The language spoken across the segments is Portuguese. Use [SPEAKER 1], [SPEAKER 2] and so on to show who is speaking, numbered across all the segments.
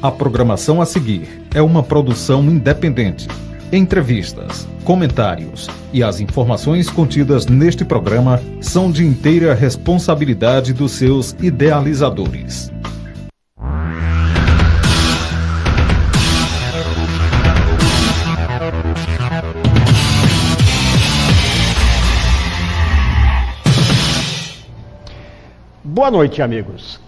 [SPEAKER 1] A programação a seguir é uma produção independente. Entrevistas, comentários e as informações contidas neste programa são de inteira responsabilidade dos seus idealizadores.
[SPEAKER 2] Boa noite, amigos.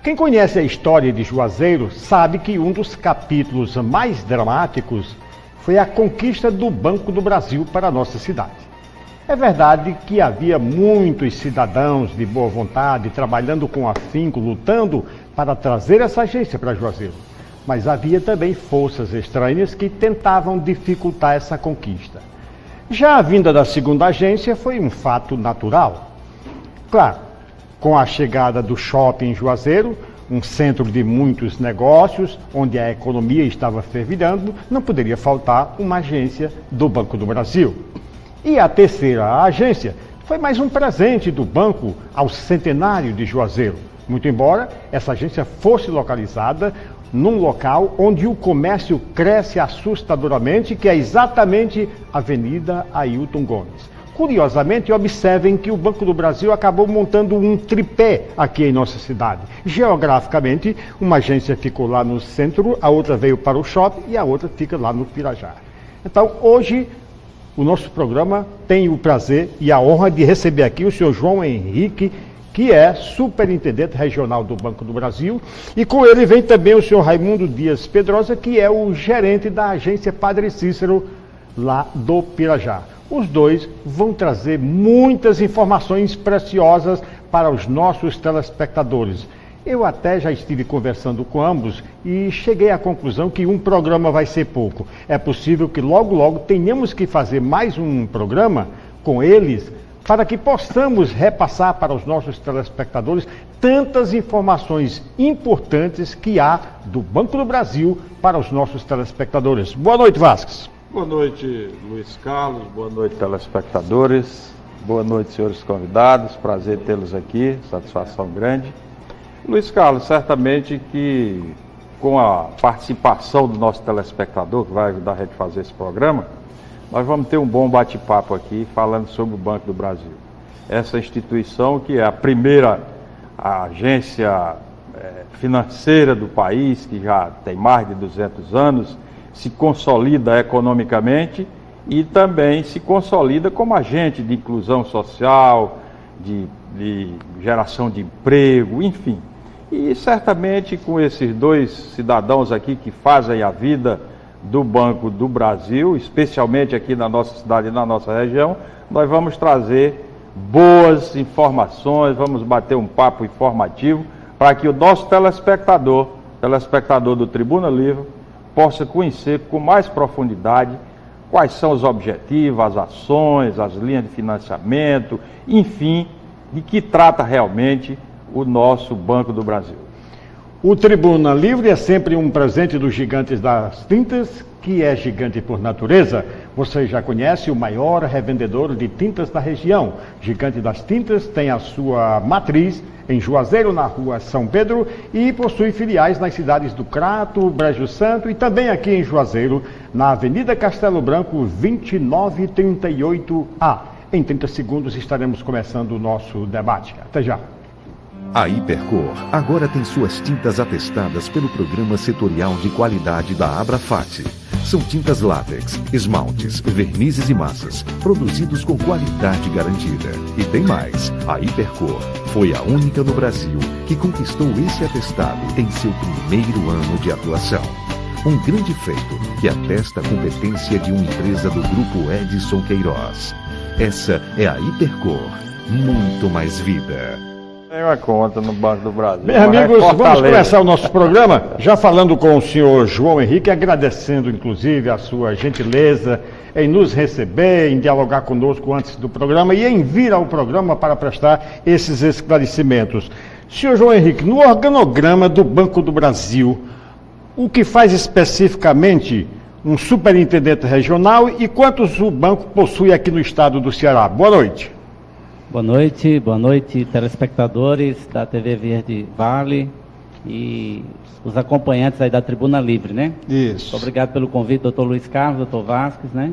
[SPEAKER 2] Quem conhece a história de Juazeiro sabe que um dos capítulos mais dramáticos foi a conquista do Banco do Brasil para a nossa cidade. É verdade que havia muitos cidadãos de boa vontade trabalhando com afinco, lutando para trazer essa agência para Juazeiro. Mas havia também forças estranhas que tentavam dificultar essa conquista. Já a vinda da segunda agência foi um fato natural. Claro, com a chegada do shopping em Juazeiro, um centro de muitos negócios, onde a economia estava fervilhando, não poderia faltar uma agência do Banco do Brasil. E a terceira agência foi mais um presente do banco ao centenário de Juazeiro, muito embora essa agência fosse localizada num local onde o comércio cresce assustadoramente, que é exatamente a Avenida Ailton Gomes. Curiosamente, observem que o Banco do Brasil acabou montando um tripé aqui em nossa cidade. Geograficamente, uma agência ficou lá no centro, a outra veio para o shopping e a outra fica lá no Pirajá. Então, hoje, o nosso programa tem o prazer e a honra de receber aqui o senhor João Henrique, que é superintendente regional do Banco do Brasil, e com ele vem também o senhor Raimundo Dias Pedrosa, que é o gerente da agência Padre Cícero, lá do Pirajá. Os dois vão trazer muitas informações preciosas para os nossos telespectadores. Eu até já estive conversando com ambos e cheguei à conclusão que um programa vai ser pouco. É possível que logo tenhamos que fazer mais um programa com eles para que possamos repassar para os nossos telespectadores tantas informações importantes que há do Banco do Brasil para os nossos telespectadores. Boa noite, Vasques.
[SPEAKER 3] Boa noite, Luiz Carlos, boa noite, telespectadores, boa noite, senhores convidados, prazer tê-los aqui, satisfação grande. Luiz Carlos, certamente que com a participação do nosso telespectador, que vai ajudar a gente a fazer esse programa, nós vamos ter um bom bate-papo aqui falando sobre o Banco do Brasil. Essa instituição que é a primeira agência financeira do país, que já tem mais de 200 anos, se consolida economicamente e também se consolida como agente de inclusão social, de geração de emprego, enfim. E certamente com esses dois cidadãos aqui que fazem a vida do Banco do Brasil, especialmente aqui na nossa cidade e na nossa região, nós vamos trazer boas informações, vamos bater um papo informativo para que o nosso telespectador do Tribuna Livre, possa conhecer com mais profundidade quais são os objetivos, as ações, as linhas de financiamento, enfim, de que trata realmente o nosso Banco do Brasil.
[SPEAKER 2] O Tribuna Livre é sempre um presente dos gigantes das tintas, que é gigante por natureza. Você já conhece o maior revendedor de tintas da região. Gigante das Tintas tem a sua matriz em Juazeiro, na rua São Pedro, e possui filiais nas cidades do Crato, Brejo Santo e também aqui em Juazeiro, na Avenida Castelo Branco, 2938A. Em 30 segundos estaremos começando o nosso debate. Até já.
[SPEAKER 4] A Hipercor agora tem suas tintas atestadas pelo Programa Setorial de Qualidade da Abrafate. São tintas látex, esmaltes, vernizes e massas, produzidos com qualidade garantida. E tem mais, a Hipercor foi a única no Brasil que conquistou esse atestado em seu primeiro ano de atuação. Um grande feito que atesta a competência de uma empresa do Grupo Edson Queiroz. Essa é a Hipercor, muito mais vida.
[SPEAKER 3] Tem uma conta no Banco do Brasil.
[SPEAKER 2] Bem, amigos, vamos começar o nosso programa já falando com o senhor João Henrique, agradecendo inclusive a sua gentileza em nos receber, em dialogar conosco antes do programa e em vir ao programa para prestar esses esclarecimentos. Senhor João Henrique, no organograma do Banco do Brasil, o que faz especificamente um superintendente regional e quantos o banco possui aqui no estado do Ceará? Boa noite.
[SPEAKER 5] Boa noite, telespectadores da TV Verde Vale. e os acompanhantes aí da Tribuna Livre, né?
[SPEAKER 2] Isso.
[SPEAKER 5] Obrigado pelo convite, doutor Luiz Carlos, doutor Vasques, né?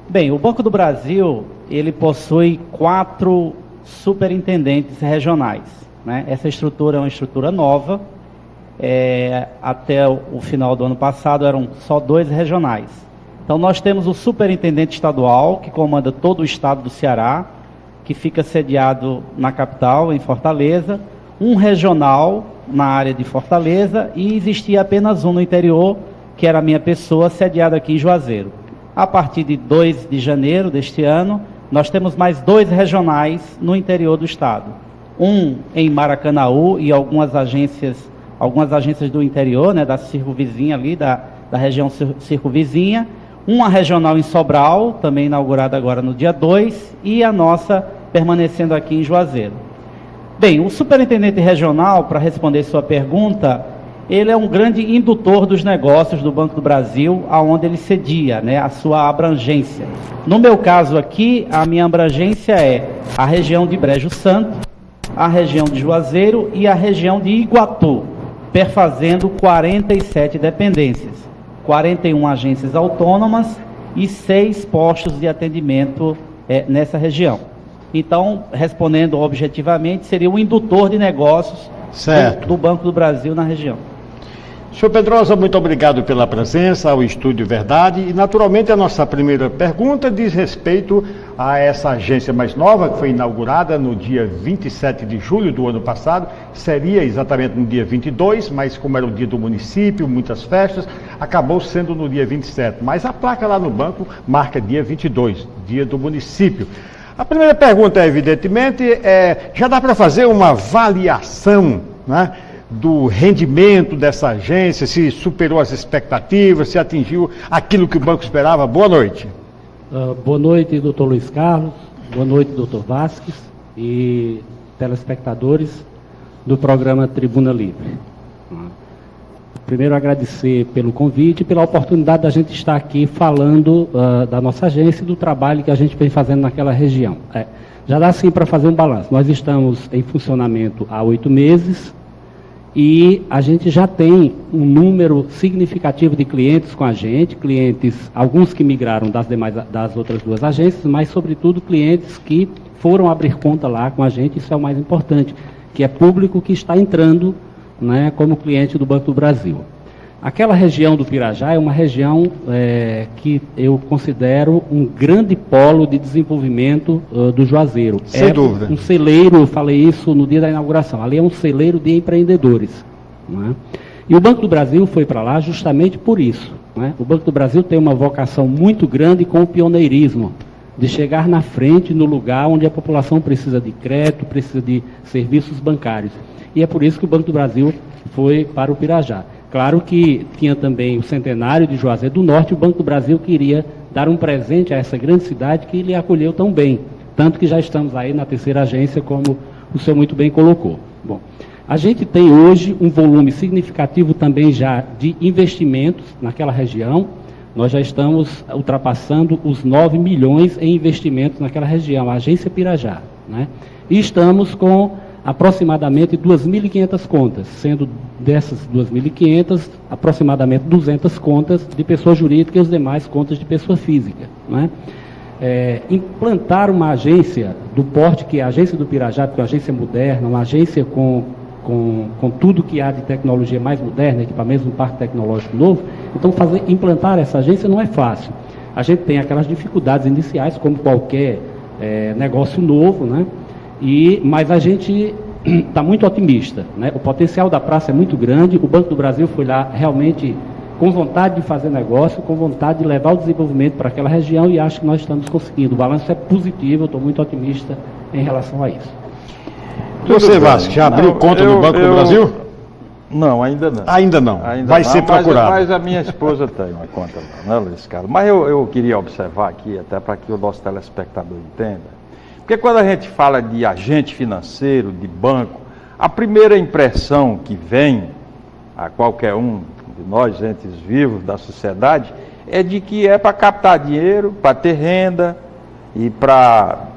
[SPEAKER 5] Bem, o Banco do Brasil, ele possui 4 superintendentes regionais, né? Essa estrutura é uma estrutura nova. Até o final do ano passado eram só 2 regionais. Então nós temos o superintendente estadual, que comanda todo o estado do Ceará, que fica sediado na capital, em Fortaleza, um regional na área de Fortaleza, e existia apenas um no interior, que era a minha pessoa, sediada aqui em Juazeiro. A partir de 2 de janeiro deste ano, nós temos mais 2 regionais no interior do estado. Um em Maracanaú e algumas agências do interior, né, da circunvizinha ali, da região circunvizinha. Uma regional em Sobral, também inaugurada agora no dia 2, e a nossa permanecendo aqui em Juazeiro. Bem, o superintendente regional, para responder sua pergunta, ele é um grande indutor dos negócios do Banco do Brasil, aonde ele cedia, né, a sua abrangência. No meu caso aqui, a minha abrangência é a região de Brejo Santo, a região de Juazeiro e a região de Iguatu, perfazendo 47 dependências, 41 agências autônomas e 6 postos de atendimento nessa região. Então, respondendo objetivamente, seria o indutor de negócios do Banco do Brasil na região.
[SPEAKER 2] Senhor Pedrosa, muito obrigado pela presença ao Estúdio Verdade. E, naturalmente, a nossa primeira pergunta diz respeito a essa agência mais nova, que foi inaugurada no dia 27 de julho do ano passado. Seria exatamente no dia 22, mas como era o dia do município, muitas festas, acabou sendo no dia 27. Mas a placa lá no banco marca dia 22, dia do município. A primeira pergunta, evidentemente, já dá para fazer uma avaliação, né, do rendimento dessa agência, se superou as expectativas, se atingiu aquilo que o banco esperava? Boa noite.
[SPEAKER 6] Boa noite, doutor Luiz Carlos. Boa noite, doutor Vasques e telespectadores do programa Tribuna Livre. Primeiro, agradecer pelo convite e pela oportunidade da gente estar aqui falando da nossa agência e do trabalho que a gente vem fazendo naquela região. Já dá sim para fazer um balanço. Nós estamos em funcionamento há 8 meses, e a gente já tem um número significativo de clientes com a gente, clientes, alguns que migraram das outras 2 agências, mas sobretudo clientes que foram abrir conta lá com a gente. Isso é o mais importante, que é público que está entrando, né, como cliente do Banco do Brasil. Aquela região do Pirajá é uma região que eu considero um grande polo de desenvolvimento do Juazeiro.
[SPEAKER 2] Sem dúvida.
[SPEAKER 6] Um celeiro, eu falei isso no dia da inauguração, ali é um celeiro de empreendedores. Né? E o Banco do Brasil foi para lá justamente por isso. Né? O Banco do Brasil tem uma vocação muito grande com o pioneirismo, de chegar na frente, no lugar onde a população precisa de crédito, precisa de serviços bancários. E é por isso que o Banco do Brasil foi para o Pirajá. Claro que tinha também o centenário de Juazeiro do Norte, e o Banco do Brasil queria dar um presente a essa grande cidade que lhe acolheu tão bem. Tanto que já estamos aí na 3ª agência, como o senhor muito bem colocou. Bom, a gente tem hoje um volume significativo também já de investimentos naquela região. Nós já estamos ultrapassando os 9 milhões em investimentos naquela região, a agência Pirajá. Né? E estamos com aproximadamente 2.500 contas, sendo dessas 2.500, aproximadamente 200 contas de pessoa jurídica e os demais contas de pessoa física. Né? Implantar uma agência do porte que é a agência do Pirajá, que é uma agência moderna, uma agência com tudo que há de tecnologia mais moderna, equipamentos no parque tecnológico novo, então implantar essa agência não é fácil. A gente tem aquelas dificuldades iniciais, como qualquer negócio novo, né? Mas a gente está muito otimista, né? O potencial da praça é muito grande. O Banco do Brasil foi lá realmente com vontade de fazer negócio, com vontade de levar o desenvolvimento para aquela região, e acho que nós estamos conseguindo. O balanço é positivo, eu estou muito otimista em relação a isso.
[SPEAKER 2] Você, Vasco, já abriu conta no Banco do Brasil?
[SPEAKER 3] Não, ainda não.
[SPEAKER 2] Ainda não. Vai ser procurado.
[SPEAKER 3] Mas a minha esposa tem uma conta lá, né, Luiz Carlos? Mas eu queria observar aqui, até para que o nosso telespectador entenda, porque quando a gente fala de agente financeiro, de banco, a primeira impressão que vem a qualquer um de nós, entes vivos da sociedade, é de que é para captar dinheiro, para ter renda e para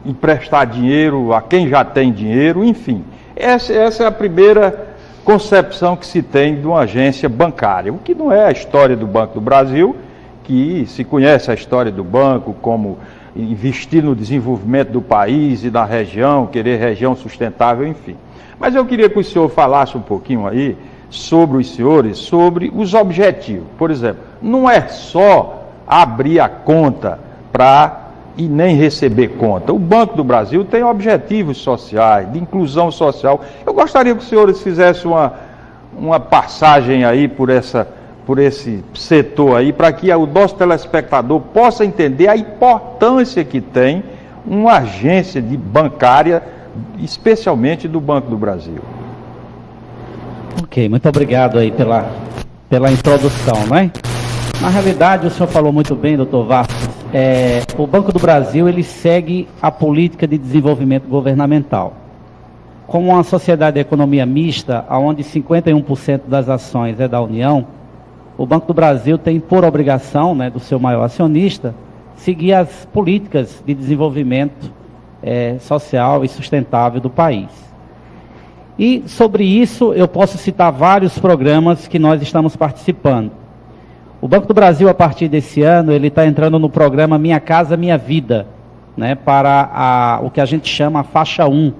[SPEAKER 3] emprestar dinheiro a quem já tem dinheiro, enfim. Essa é a primeira concepção que se tem de uma agência bancária, o que não é a história do Banco do Brasil, que se conhece a história do banco como investir no desenvolvimento do país e da região, querer região sustentável, enfim. Mas eu queria que o senhor falasse um pouquinho aí sobre os senhores, sobre os objetivos. Por exemplo, não é só abrir a conta e nem receber conta. O Banco do Brasil tem objetivos sociais, de inclusão social. Eu gostaria que os senhores fizessem uma passagem aí por esse setor aí, para que o nosso telespectador possa entender a importância que tem uma agência bancária, especialmente do Banco do Brasil.
[SPEAKER 5] Ok, muito obrigado aí pela introdução, né? Na realidade, o senhor falou muito bem, doutor Vasques, o Banco do Brasil, ele segue a política de desenvolvimento governamental. Como uma sociedade de economia mista, onde 51% das ações é da União, o Banco do Brasil tem por obrigação, né, do seu maior acionista, seguir as políticas de desenvolvimento social e sustentável do país. E sobre isso eu posso citar vários programas que nós estamos participando. O Banco do Brasil, a partir desse ano, ele está entrando no programa Minha Casa Minha Vida, né, para o que a gente chama a faixa 1,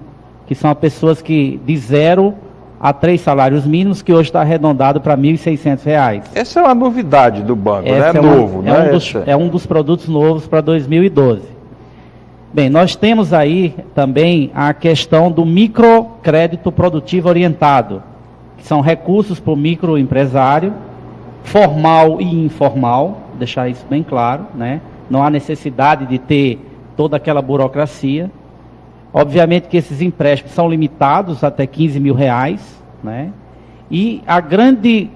[SPEAKER 5] que são as pessoas que de 0 a 3 salários mínimos, que hoje está arredondado para R$ 1.600.
[SPEAKER 3] Essa é uma novidade do banco, né? É novo, né?
[SPEAKER 5] É um dos produtos novos para 2012. Bem, nós temos aí também a questão do microcrédito produtivo orientado, que são recursos para o microempresário, formal e informal, deixar isso bem claro, né? Não há necessidade de ter toda aquela burocracia. Obviamente que esses empréstimos são limitados até R$15 mil, né? E a grande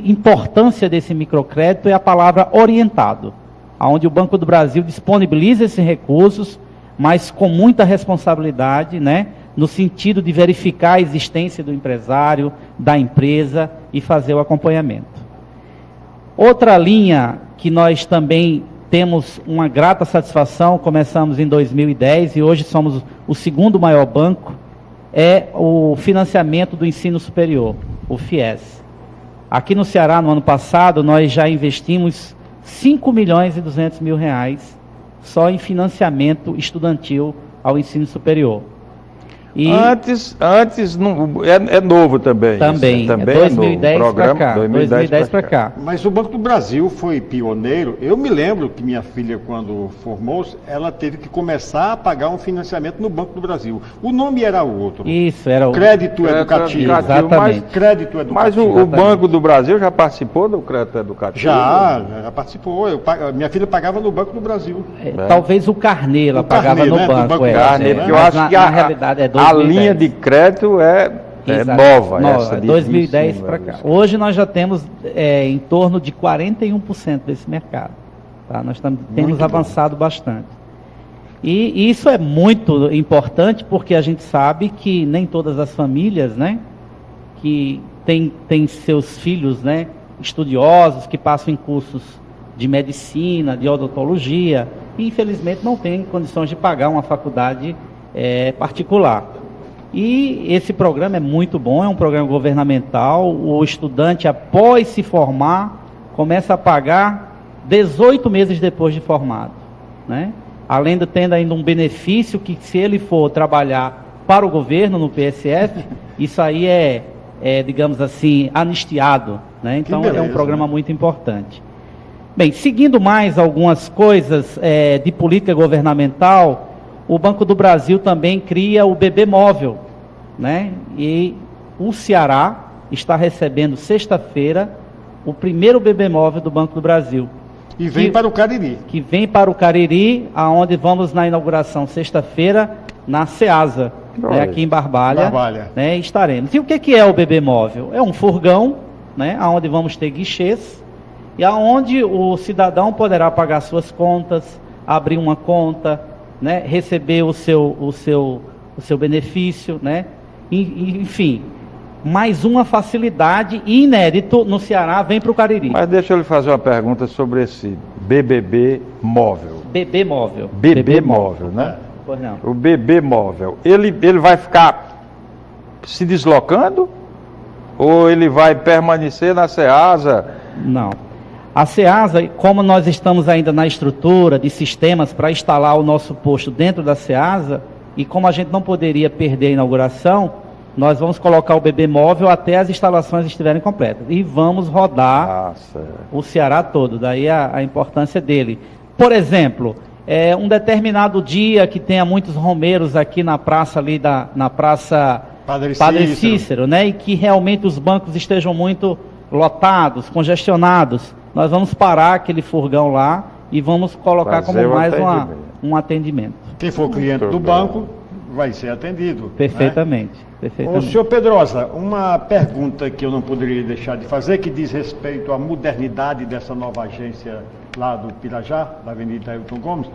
[SPEAKER 5] importância desse microcrédito é a palavra orientado, onde o Banco do Brasil disponibiliza esses recursos, mas com muita responsabilidade, né? No sentido de verificar a existência do empresário, da empresa e fazer o acompanhamento. Outra linha que nós também temos uma grata satisfação, começamos em 2010 e hoje somos o segundo maior banco, é o financiamento do ensino superior, o FIES. Aqui no Ceará, no ano passado, nós já investimos R$5.200.000 só em financiamento estudantil ao ensino superior.
[SPEAKER 3] E antes não, é novo também.
[SPEAKER 5] Também,
[SPEAKER 3] também
[SPEAKER 5] 2010 para cá.
[SPEAKER 3] 2010 para cá.
[SPEAKER 2] Mas o Banco do Brasil foi pioneiro. Eu me lembro que minha filha, quando formou-se, ela teve que começar a pagar um financiamento no Banco do Brasil. O nome era outro.
[SPEAKER 5] Isso, era o
[SPEAKER 2] crédito educativo.
[SPEAKER 5] Exatamente.
[SPEAKER 2] Crédito educativo.
[SPEAKER 3] Mas o Banco do Brasil já participou do crédito educativo?
[SPEAKER 2] Já participou. Minha filha pagava no Banco do Brasil.
[SPEAKER 5] Talvez o carnê ela pagava no banco.
[SPEAKER 3] Carnê, porque eu acho que
[SPEAKER 5] na realidade é 2010.
[SPEAKER 3] A linha de crédito é nova. Essa
[SPEAKER 5] 2010 para cá. Hoje nós já temos em torno de 41% desse mercado. Tá? Nós temos avançado bastante. E isso é muito importante porque a gente sabe que nem todas as famílias, né, que têm seus filhos, né, estudiosos, que passam em cursos de medicina, de odontologia, e infelizmente não têm condições de pagar uma faculdade particular. E esse programa é muito bom, é um programa governamental. O estudante, após se formar, começa a pagar 18 meses depois de formado, né? Além de tendo ainda um benefício que, se ele for trabalhar para o governo no PSF, isso aí digamos assim, anistiado, né? Então beleza, é um programa muito importante. Bem, seguindo mais algumas coisas de política governamental, o Banco do Brasil também cria o BB Móvel, né? E o Ceará está recebendo sexta-feira o primeiro BB Móvel do Banco do Brasil.
[SPEAKER 2] E vem para o Cariri.
[SPEAKER 5] Que vem para o Cariri, aonde vamos na inauguração sexta-feira na SEASA, né, aqui em Barbalha. Né, estaremos. E o que é o BB Móvel? É um furgão, né, onde vamos ter guichês, e aonde o cidadão poderá pagar suas contas, abrir uma conta, né, receber o seu benefício, né, enfim, mais uma facilidade inédito no Ceará vem para o Cariri.
[SPEAKER 3] Mas deixa eu lhe fazer uma pergunta sobre esse BBB móvel.
[SPEAKER 5] BB Móvel.
[SPEAKER 3] BB móvel, né?
[SPEAKER 5] Pois não.
[SPEAKER 3] O BB móvel, ele vai ficar se deslocando Ou ele vai permanecer na Ceasa?
[SPEAKER 5] Não. A Ceasa, como nós estamos ainda na estrutura de sistemas para instalar o nosso posto dentro da Ceasa, e como a gente não poderia perder a inauguração, nós vamos colocar o BB móvel até as instalações estiverem completas. E vamos rodar o Ceará todo, daí a importância dele. Por exemplo, um determinado dia que tenha muitos romeiros aqui na praça ali, na praça Padre Cícero, né? E que realmente os bancos estejam muito lotados, congestionados, nós vamos parar aquele furgão lá e vamos colocar como mais um atendimento.
[SPEAKER 2] Quem for cliente do banco vai ser atendido.
[SPEAKER 5] Perfeitamente.
[SPEAKER 2] Né?
[SPEAKER 5] Perfeitamente.
[SPEAKER 2] Ô, senhor Pedrosa, uma pergunta que eu não poderia deixar de fazer, que diz respeito à modernidade dessa nova agência lá do Pirajá, da Avenida Ailton Gomes,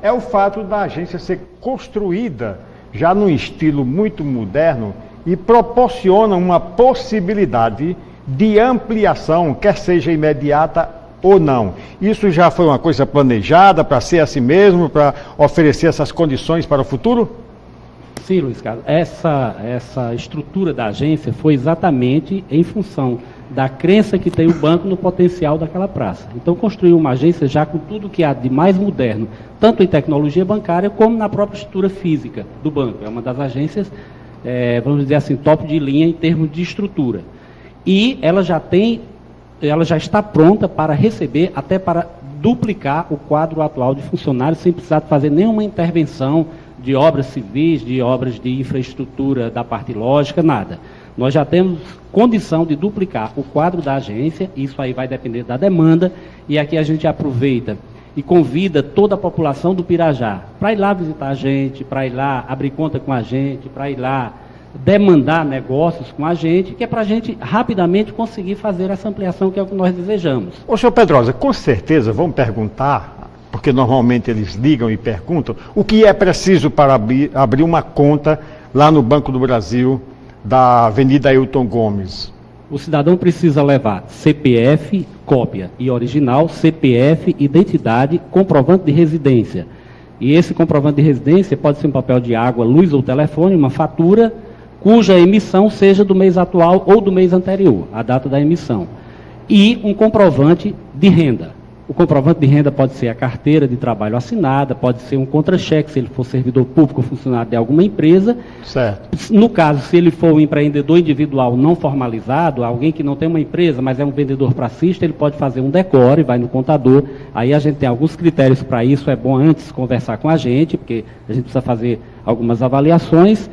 [SPEAKER 2] é o fato da agência ser construída já num estilo muito moderno e proporciona uma possibilidade de ampliação, quer seja imediata ou não. Isso já foi uma coisa planejada para ser assim mesmo, para oferecer essas condições para o futuro?
[SPEAKER 6] Sim, Luiz Carlos. Essa estrutura da agência foi exatamente em função da crença que tem o banco no potencial daquela praça. Então, construiu uma agência já com tudo que há de mais moderno, tanto em tecnologia bancária como na própria estrutura física do banco. É uma das agências, vamos dizer assim, top de linha em termos de estrutura. E ela já está pronta para receber, até para duplicar o quadro atual de funcionários, sem precisar fazer nenhuma intervenção de obras civis, de obras de infraestrutura da parte lógica, nada. Nós já temos condição de duplicar o quadro da agência, isso aí vai depender da demanda, e aqui a gente aproveita e convida toda a população do Pirajá para ir lá visitar a gente, para ir lá abrir conta com a gente, para ir lá demandar negócios com a gente, que é para a gente rapidamente conseguir fazer essa ampliação, que é o que nós desejamos.
[SPEAKER 2] Ô, senhor Pedrosa, com certeza vão perguntar, porque normalmente eles ligam e perguntam, o que é preciso para abrir uma conta lá no Banco do Brasil, da Avenida Ailton Gomes?
[SPEAKER 6] O cidadão precisa levar CPF, cópia e original, CPF, identidade, comprovante de residência. E esse comprovante de residência pode ser um papel de água, luz ou telefone, uma fatura, cuja emissão seja do mês atual ou do mês anterior, a data da emissão. E um comprovante de renda. O comprovante de renda pode ser a carteira de trabalho assinada, pode ser um contra-cheque, se ele for servidor público ou funcionário de alguma empresa.
[SPEAKER 2] Certo.
[SPEAKER 6] No caso, se ele for um empreendedor individual não formalizado, alguém que não tem uma empresa, mas é um vendedor pracista, ele pode fazer um decore, vai no contador. Aí a gente tem alguns critérios para isso, é bom antes conversar com a gente, porque a gente precisa fazer algumas avaliações.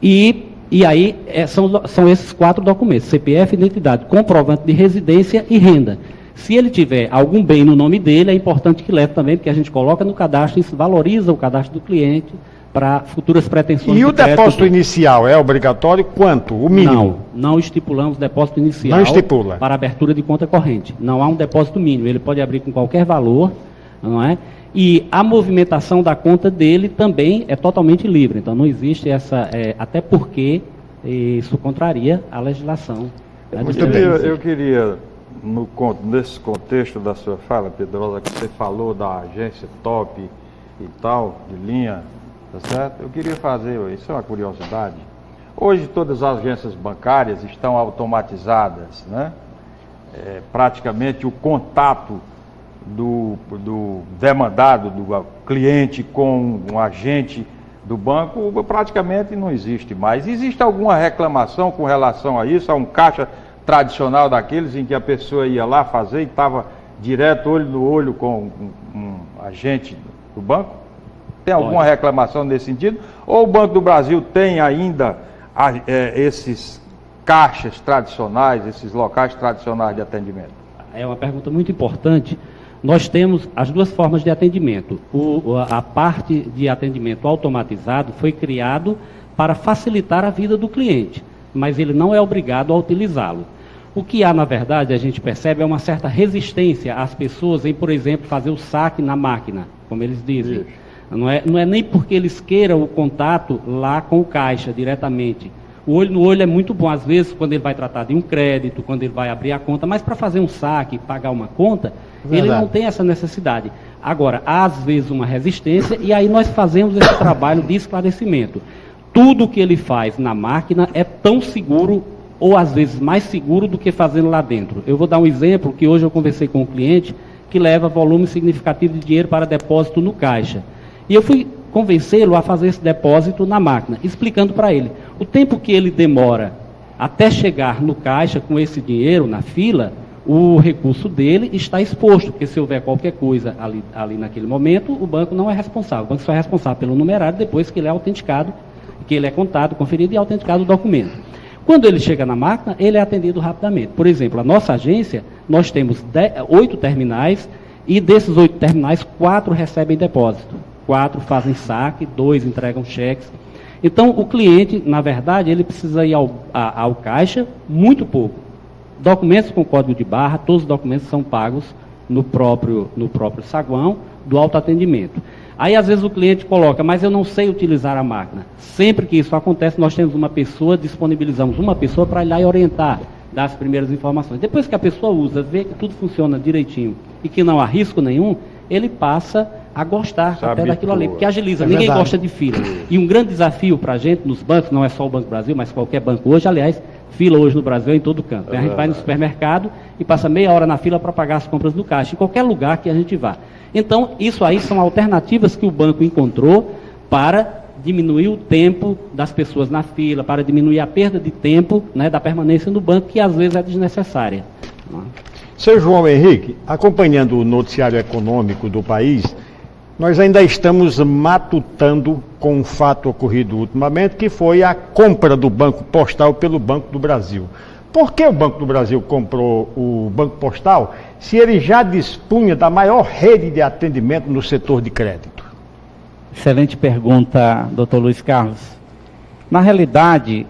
[SPEAKER 6] E aí são esses 4 documentos: CPF, identidade, comprovante de residência e renda. Se ele tiver algum bem no nome dele, é importante que leve também, porque a gente coloca no cadastro, isso valoriza o cadastro do cliente para futuras pretensões.
[SPEAKER 2] E o depósito inicial é obrigatório? Quanto? O mínimo?
[SPEAKER 6] Não estipulamos depósito inicial.
[SPEAKER 2] Não estipula.
[SPEAKER 6] Para abertura de conta corrente. Não há um depósito mínimo, ele pode abrir com qualquer valor, não é? E a movimentação da conta dele também é totalmente livre, então não existe essa, até porque isso contraria a legislação.
[SPEAKER 3] Eu queria, nesse contexto da sua fala, Pedrosa, que você falou da agência top e tal, de linha, tá certo? Eu queria fazer, isso é uma curiosidade, hoje todas as agências bancárias estão automatizadas, né? Praticamente o contato do demandado, do cliente com um agente do banco praticamente não existe mais. Existe alguma reclamação com relação a isso? Há um caixa tradicional daqueles em que a pessoa ia lá fazer e estava direto olho no olho com um agente do banco? Tem alguma reclamação nesse sentido? Ou o Banco do Brasil tem ainda esses caixas tradicionais, esses locais tradicionais de atendimento?
[SPEAKER 6] É uma pergunta muito importante. Nós temos as duas formas de atendimento. A parte de atendimento automatizado foi criado para facilitar a vida do cliente, mas ele não é obrigado a utilizá-lo. O que há, na verdade, a gente percebe, é uma certa resistência às pessoas em, por exemplo, fazer o saque na máquina, como eles dizem. Não é nem porque eles queiram o contato lá com o caixa diretamente. O olho no olho é muito bom, às vezes, quando ele vai tratar de um crédito, quando ele vai abrir a conta, mas para fazer um saque, pagar uma conta, ele não tem essa necessidade. Agora, há às vezes uma resistência, e aí nós fazemos esse trabalho de esclarecimento. Tudo que ele faz na máquina é tão seguro ou às vezes mais seguro do que fazendo lá dentro. Eu vou dar um exemplo que hoje eu conversei com um cliente que leva volume significativo de dinheiro para depósito no caixa. E eu fui convencê-lo a fazer esse depósito na máquina, explicando para ele o tempo que ele demora até chegar no caixa com esse dinheiro na fila. O recurso dele está exposto, porque se houver qualquer coisa ali naquele momento, o banco não é responsável. O banco só é responsável pelo numerário depois que ele é autenticado, que ele é contado, conferido e autenticado o documento. Quando ele chega na máquina, ele é atendido rapidamente. Por exemplo, a nossa agência, nós temos 8 terminais e desses 8 terminais, 4 recebem depósito, 4 fazem saque, 2 entregam cheques. Então, o cliente, na verdade, ele precisa ir ao caixa muito pouco. Documentos com código de barra, todos os documentos são pagos no próprio saguão do autoatendimento. Aí, às vezes, o cliente coloca, mas eu não sei utilizar a máquina. Sempre que isso acontece, nós temos uma pessoa, disponibilizamos uma pessoa para ir lá e orientar, dar as primeiras informações. Depois que a pessoa usa, vê que tudo funciona direitinho e que não há risco nenhum, ele passa a gostar até daquilo ali, porque agiliza, ninguém gosta de fila. E um grande desafio para a gente, nos bancos, não é só o Banco Brasil, mas qualquer banco hoje, aliás, fila hoje no Brasil é em todo canto. A gente vai no supermercado e passa meia hora na fila para pagar as compras do caixa, em qualquer lugar que a gente vá. Então, isso aí são alternativas que o banco encontrou para diminuir o tempo das pessoas na fila, para diminuir a perda de tempo, né, da permanência no banco, que às vezes é desnecessária.
[SPEAKER 2] Seu João Henrique, acompanhando o noticiário econômico do país, nós ainda estamos matutando com um fato ocorrido ultimamente, que foi a compra do Banco Postal pelo Banco do Brasil. Por que o Banco do Brasil comprou o Banco Postal, se ele já dispunha da maior rede de atendimento no setor de crédito?
[SPEAKER 5] Excelente pergunta, doutor Luiz Carlos. Na realidade,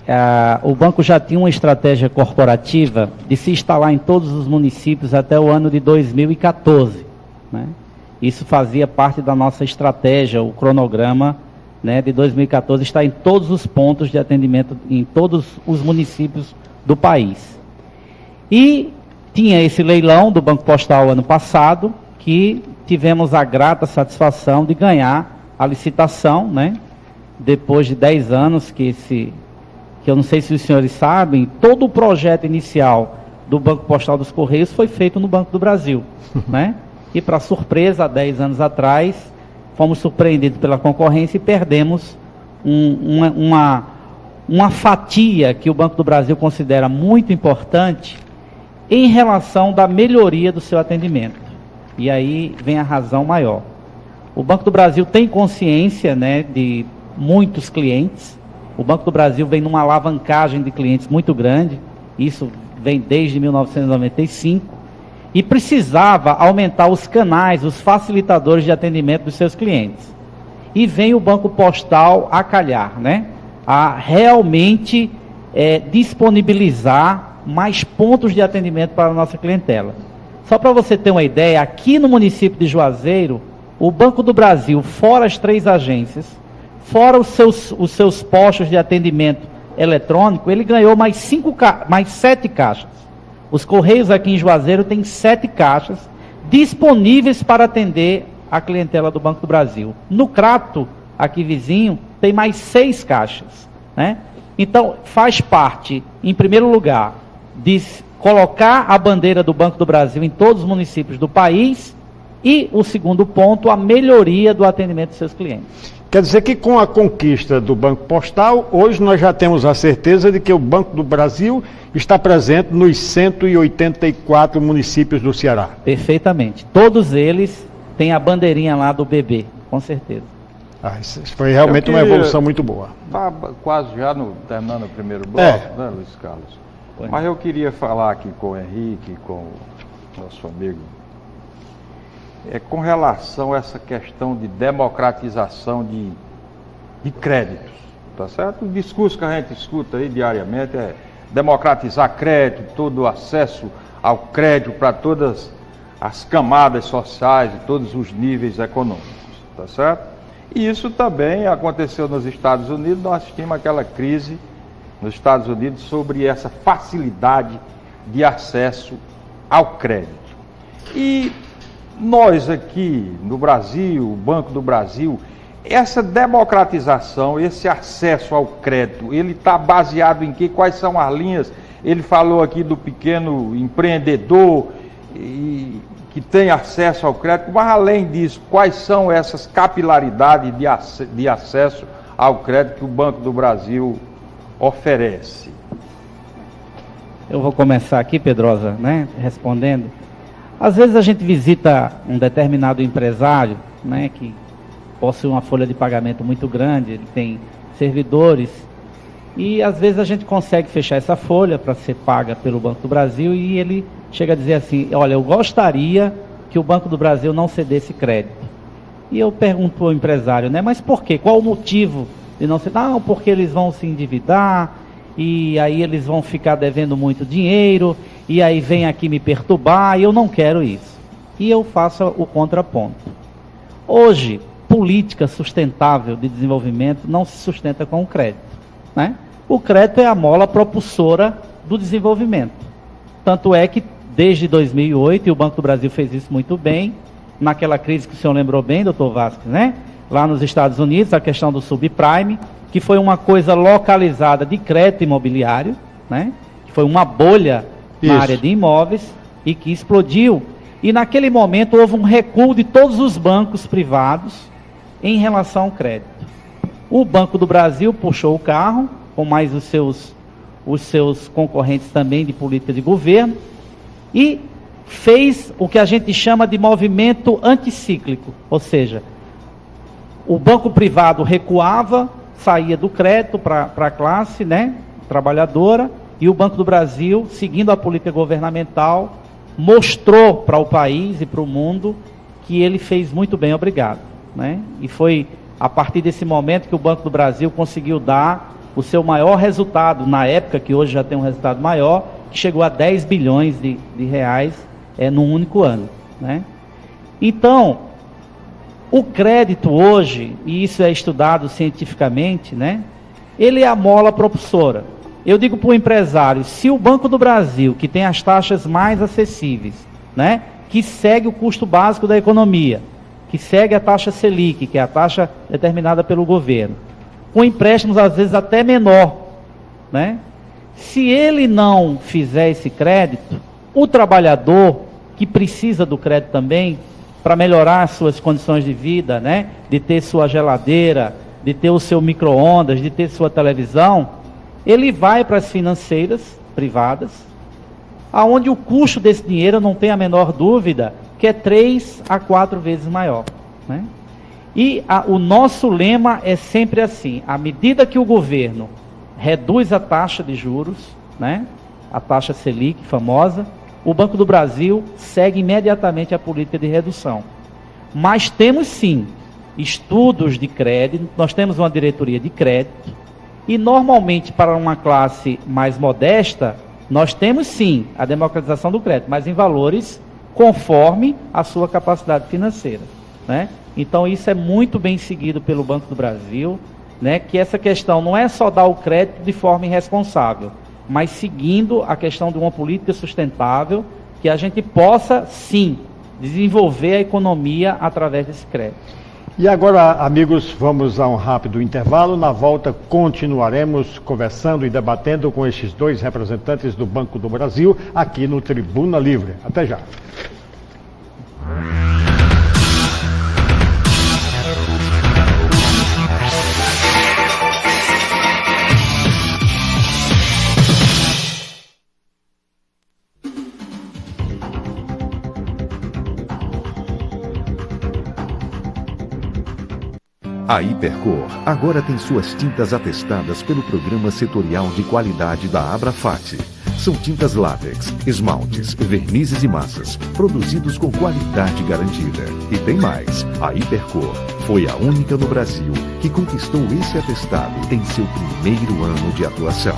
[SPEAKER 5] o banco já tinha uma estratégia corporativa de se instalar em todos os municípios até o ano de 2014, né? Isso fazia parte da nossa estratégia, o cronograma, né, de 2014 está em todos os pontos de atendimento, em todos os municípios do país. E tinha esse leilão do Banco Postal ano passado, que tivemos a grata satisfação de ganhar a licitação, né? Depois de 10 anos que eu não sei se os senhores sabem, todo o projeto inicial do Banco Postal dos Correios foi feito no Banco do Brasil, né? E, para surpresa, há 10 anos atrás, fomos surpreendidos pela concorrência e perdemos uma fatia que o Banco do Brasil considera muito importante em relação da melhoria do seu atendimento. E aí vem a razão maior. O Banco do Brasil tem consciência, né, de muitos clientes. O Banco do Brasil vem numa alavancagem de clientes muito grande. Isso vem desde 1995. E precisava aumentar os canais, os facilitadores de atendimento dos seus clientes. E vem o Banco Postal a calhar, né? A realmente disponibilizar mais pontos de atendimento para a nossa clientela. Só para você ter uma ideia, aqui no município de Juazeiro, o Banco do Brasil, fora as 3 agências, fora os seus postos de atendimento eletrônico, ele ganhou mais 7 caixas. Os Correios aqui em Juazeiro têm 7 caixas disponíveis para atender a clientela do Banco do Brasil. No Crato, aqui vizinho, tem mais 6 caixas, né? Então, faz parte, em primeiro lugar, de colocar a bandeira do Banco do Brasil em todos os municípios do país e, o segundo ponto, a melhoria do atendimento dos seus clientes.
[SPEAKER 2] Quer dizer que com a conquista do Banco Postal, hoje nós já temos a certeza de que o Banco do Brasil está presente nos 184 municípios do Ceará.
[SPEAKER 5] Perfeitamente. Todos eles têm a bandeirinha lá do BB, com certeza.
[SPEAKER 2] Isso foi realmente uma evolução muito boa.
[SPEAKER 3] Está quase já terminando o primeiro bloco, né, Luiz Carlos? Mas eu queria falar aqui com o Henrique, com o nosso amigo, com relação a essa questão de democratização de créditos, tá certo? O discurso que a gente escuta aí diariamente é democratizar crédito, todo o acesso ao crédito para todas as camadas sociais e todos os níveis econômicos, tá certo? E isso também aconteceu nos Estados Unidos. Nós assistimos aquela crise nos Estados Unidos sobre essa facilidade de acesso ao crédito. E nós aqui no Brasil, o Banco do Brasil, essa democratização, esse acesso ao crédito, ele está baseado em quê? Quais são as linhas Ele falou aqui do pequeno empreendedor que tem acesso ao crédito, mas além disso, quais são essas capilaridades de acesso ao crédito que o Banco do Brasil oferece?
[SPEAKER 5] Eu vou começar aqui, Pedrosa, né, respondendo. Às vezes a gente visita um determinado empresário, né, que possui uma folha de pagamento muito grande, ele tem servidores, e às vezes a gente consegue fechar essa folha para ser paga pelo Banco do Brasil, e ele chega a dizer assim: olha, eu gostaria que o Banco do Brasil não cedesse crédito. E eu pergunto ao empresário, né, mas por quê? Qual o motivo de não ceder? Não, porque eles vão se endividar, e aí eles vão ficar devendo muito dinheiro, e aí vem aqui me perturbar, e eu não quero isso. E eu faço o contraponto. Hoje, política sustentável de desenvolvimento não se sustenta com o crédito, né? O crédito é a mola propulsora do desenvolvimento. Tanto é que desde 2008, e o Banco do Brasil fez isso muito bem, naquela crise que o senhor lembrou bem, doutor Vasquez, né? Lá nos Estados Unidos, a questão do subprime, que foi uma coisa localizada de crédito imobiliário, né? Que foi uma bolha na área de imóveis e que explodiu. E naquele momento houve um recuo de todos os bancos privados em relação ao crédito. O Banco do Brasil puxou o carro, com mais os seus concorrentes também de política de governo, e fez o que a gente chama de movimento anticíclico, ou seja, o banco privado recuava, saía do crédito para a classe, né, trabalhadora, e o Banco do Brasil, seguindo a política governamental, mostrou para o país e para o mundo que ele fez muito bem, obrigado, né? E foi a partir desse momento que o Banco do Brasil conseguiu dar o seu maior resultado, na época, que hoje já tem um resultado maior, que chegou a 10 bilhões de reais num único ano, né? Então, o crédito hoje, e isso é estudado cientificamente, né, ele é a mola propulsora. Eu digo para o empresário, se o Banco do Brasil, que tem as taxas mais acessíveis, né, que segue o custo básico da economia, que segue a taxa Selic, que é a taxa determinada pelo governo, com empréstimos às vezes até menor, né, se ele não fizer esse crédito, o trabalhador, que precisa do crédito também, para melhorar suas condições de vida, né, de ter sua geladeira, de ter o seu micro-ondas, de ter sua televisão, ele vai para as financeiras privadas, aonde o custo desse dinheiro, eu não tenho a menor dúvida, que é 3 a 4 vezes maior, né? E o nosso lema é sempre assim: à medida que o governo reduz a taxa de juros, né, a taxa Selic famosa, o Banco do Brasil segue imediatamente a política de redução. Mas temos sim estudos de crédito, nós temos uma diretoria de crédito, e normalmente para uma classe mais modesta, nós temos sim a democratização do crédito, mas em valores conforme a sua capacidade financeira, né? Então isso é muito bem seguido pelo Banco do Brasil, né, que essa questão não é só dar o crédito de forma irresponsável, mas seguindo a questão de uma política sustentável, que a gente possa, sim, desenvolver a economia através desse crédito.
[SPEAKER 2] E agora, amigos, vamos a um rápido intervalo. Na volta, continuaremos conversando e debatendo com estes dois representantes do Banco do Brasil, aqui no Tribuna Livre. Até já.
[SPEAKER 4] A Hipercor agora tem suas tintas atestadas pelo Programa Setorial de Qualidade da Abrafat. São tintas látex, esmaltes, vernizes e massas, produzidos com qualidade garantida. E tem mais, a Hipercor foi a única no Brasil que conquistou esse atestado em seu primeiro ano de atuação.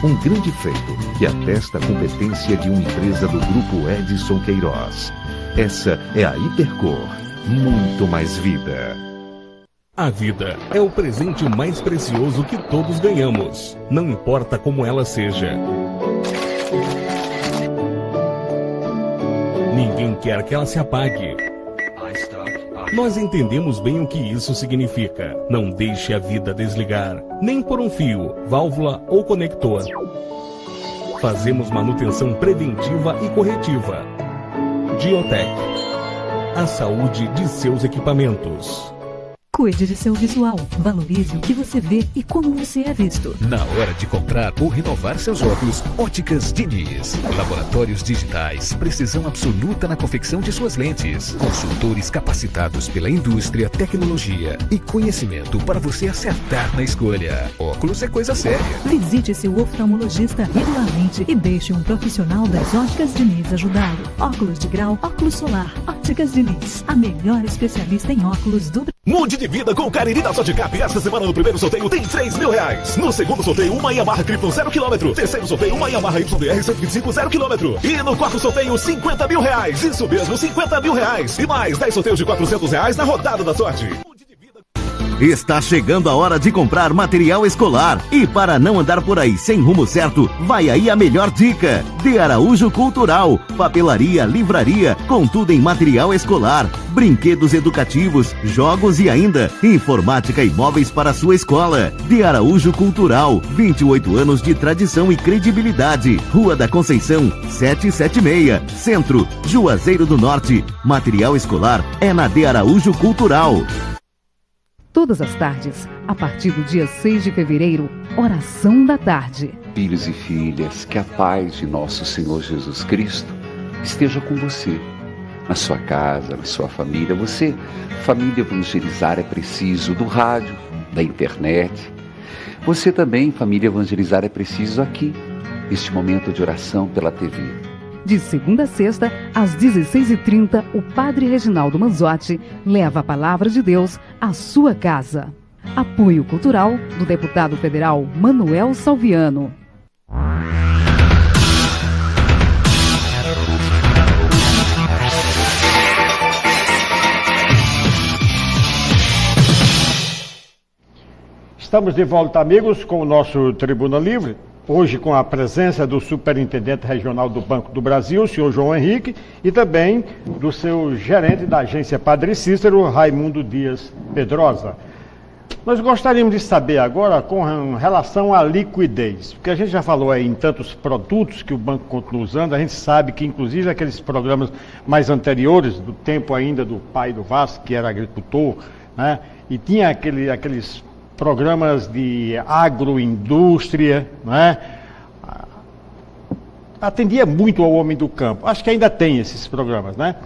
[SPEAKER 4] Um grande feito que atesta a competência de uma empresa do Grupo Edson Queiroz. Essa é a Hipercor, muito mais vida.
[SPEAKER 7] A vida é o presente mais precioso que todos ganhamos, não importa como ela seja. Ninguém quer que ela se apague. Nós entendemos bem o que isso significa. Não deixe a vida desligar, nem por um fio, válvula ou conector. Fazemos manutenção preventiva e corretiva. Diotec. A saúde de seus equipamentos.
[SPEAKER 8] Cuide de seu visual. Valorize o que você vê e como você é visto.
[SPEAKER 9] Na hora de comprar ou renovar seus óculos, Óticas Diniz. Laboratórios digitais, precisão absoluta na confecção de suas lentes. Consultores capacitados pela indústria, tecnologia e conhecimento para você acertar na escolha. Óculos é coisa séria.
[SPEAKER 8] Visite seu oftalmologista regularmente e deixe um profissional das Óticas Diniz ajudá-lo. Óculos de grau, óculos solar. Óticas Diniz, a melhor especialista em óculos do Brasil.
[SPEAKER 10] Mude de vida com o Cariri da Sodicap. Esta semana no primeiro sorteio tem R$3.000. No segundo sorteio, uma Yamaha Krypton 0 km. Terceiro sorteio, uma Yamaha YDR 125 0 km. E no quarto sorteio, R$50.000. Isso mesmo, R$50.000. E mais 10 sorteios de R$400 na rodada da sorte.
[SPEAKER 11] Está chegando a hora de comprar material escolar. E para não andar por aí sem rumo certo, vai aí a melhor dica. De Araújo Cultural. Papelaria, livraria, com tudo em material escolar. Brinquedos educativos, jogos e ainda informática e móveis para a sua escola. De Araújo Cultural. 28 anos de tradição e credibilidade. Rua da Conceição, 776. Centro, Juazeiro do Norte. Material escolar é na De Araújo Cultural.
[SPEAKER 12] Todas as tardes, a partir do dia 6 de fevereiro, oração da tarde.
[SPEAKER 13] Filhos e filhas, que a paz de nosso Senhor Jesus Cristo esteja com você, na sua casa, na sua família. Você, família, evangelizar é preciso do rádio, da internet. Você também, família, evangelizar é preciso aqui, neste momento de oração pela TV.
[SPEAKER 12] De segunda a sexta, às 16h30, o Padre Reginaldo Manzotti leva a palavra de Deus à sua casa. Apoio cultural do deputado federal Manuel Salviano.
[SPEAKER 2] Estamos de volta, amigos, com o nosso Tribuna Livre. Hoje com a presença do Superintendente Regional do Banco do Brasil, o senhor João Henrique, e também do seu gerente da agência Padre Cícero, Raimundo Dias Pedrosa. Nós gostaríamos de saber agora com relação à liquidez, porque a gente já falou aí em tantos produtos que o banco continua usando, a gente sabe que inclusive aqueles programas mais anteriores, do tempo ainda do pai do Vasco, que era agricultor, né, e tinha aqueles programas de agroindústria, né? Atendia muito ao homem do campo. Acho que ainda tem esses programas, né?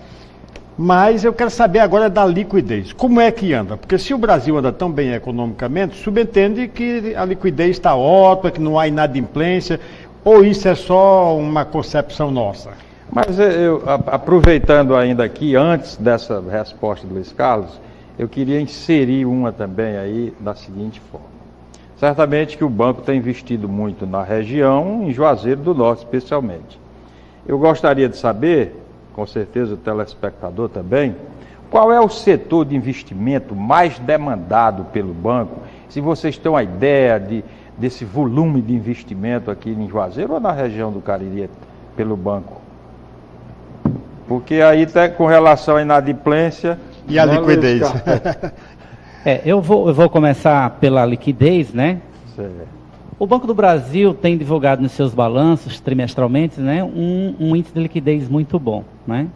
[SPEAKER 2] Mas eu quero saber agora da liquidez. Como é que anda? Porque se o Brasil anda tão bem economicamente, subentende que a liquidez está ótima, que não há inadimplência, ou isso é só uma concepção nossa?
[SPEAKER 3] Mas eu, aproveitando ainda aqui, antes dessa resposta do Luiz Carlos, eu queria inserir uma também aí da seguinte forma. Certamente que o banco tem investido muito na região, em Juazeiro do Norte especialmente. Eu gostaria de saber, com certeza o telespectador também, qual é o setor de investimento mais demandado pelo banco? Se vocês têm uma ideia desse volume de investimento aqui em Juazeiro ou na região do Cariri pelo banco? Porque aí tá com relação à inadimplência...
[SPEAKER 2] E a liquidez?
[SPEAKER 5] Eu vou começar pela liquidez, né?
[SPEAKER 3] Certo.
[SPEAKER 5] O Banco do Brasil tem divulgado nos seus balanços trimestralmente, né, um índice de liquidez muito bom, né?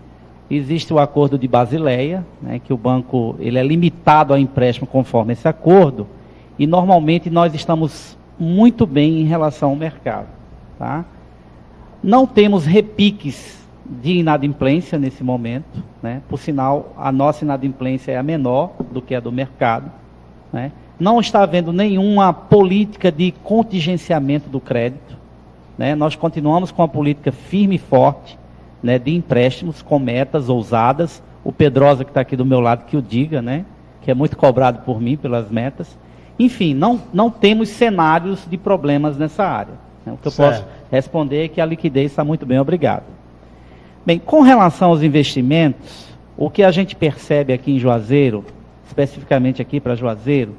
[SPEAKER 5] Existe o acordo de Basileia, né, que o banco ele é limitado ao empréstimo conforme esse acordo, e normalmente nós estamos muito bem em relação ao mercado, tá? Não temos repiques de inadimplência nesse momento, né? Por sinal, a nossa inadimplência é a menor do que a do mercado, né? Não está havendo nenhuma política de contingenciamento do crédito, né? Nós continuamos com a política firme e forte, né, de empréstimos com metas ousadas. O Pedrosa, que está aqui do meu lado, que o diga, né, que é muito cobrado por mim pelas metas. Enfim, não temos cenários de problemas nessa área, né? O que eu posso responder é que a liquidez está muito bem, obrigado. Bem, com relação aos investimentos, o que a gente percebe aqui em Juazeiro, especificamente aqui para Juazeiro,